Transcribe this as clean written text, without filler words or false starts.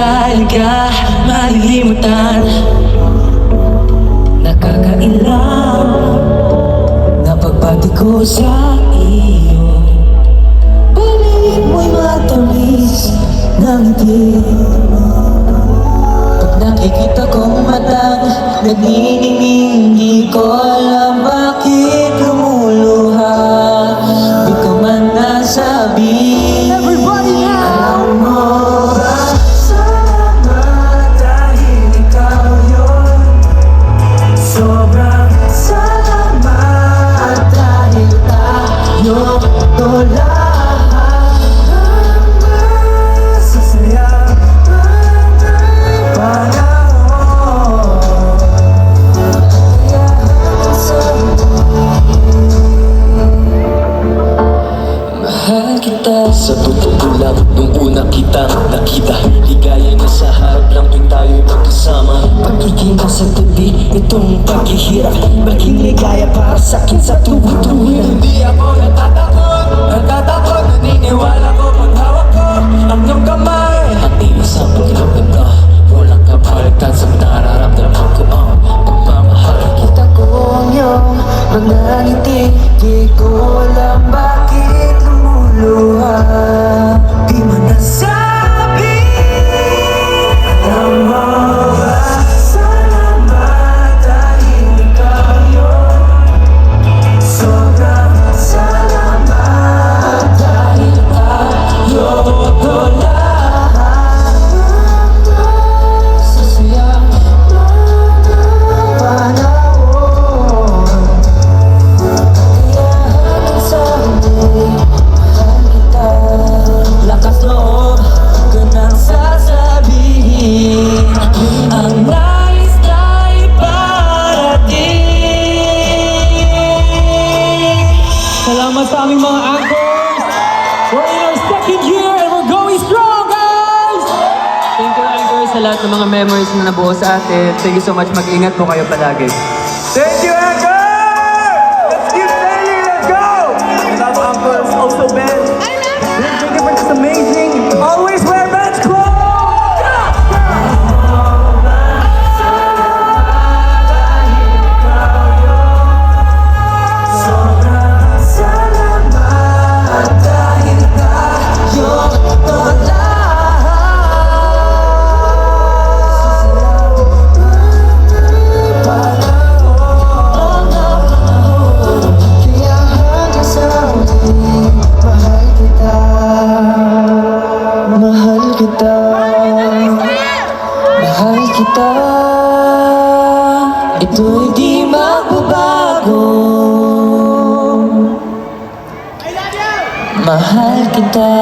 talaga malilimutan. Nakakailang na pagbati ko sa iyo, balik mo'y matamis ng ngiti. Pag nakikita kong matang nagniningning, di ko alam bakit lumuluha. Di ko man nasabi. Everybody now! Alam mo ba, salamat dahil ikaw yun. Sobrang salamat dahil tayo to lahat ng masasaya ng panahon. Kaya mahal kita. Sa totoo lang, nung una kitang nakita, ligaya na sa harap lang tuwing tayo'y magkasama. Pagiging nasa tabi, itong paghihirap, maging ligaya para sa'kin sa tuwid-tuwid. Hindi ako natatakot, naniniwala ko pag hawak ko ang iyong kamay. At iisang paglamdan na walang kapalitan sa nararamdaman ko ang pagmamahal. Kita ko ang iyong mga ngiti, di ko alam bakit lumuluha. Di man nasabi. Alam mo ba, salamat dahil ikaw yun. Sobrang salamat dahil tayo to lahat ng masasaya ng panahon. Kaya hanggang sa huli, mahal kita. Lakas loob ka nang sasabihin ang nais na iparating. Salamat sa aming mga anchors. We're in our second year and we're going strong, guys! Thank you, anchors, sa lahat ng mga memories na nabuo sa atin. Thank you so much. Mag-ingat po kayo palagi. Thank you, Anchor! Let's keep sailing, let's go! Love Anchors, also Ben. Thank you for this amazing. Always wear men's clothes! Sobrang salamat dahil tayo to lahat. Kaya hanggang sa huli, mahal kita. Mahal kita. Mahal kita. Ito'y di magbabago. Mahal kita.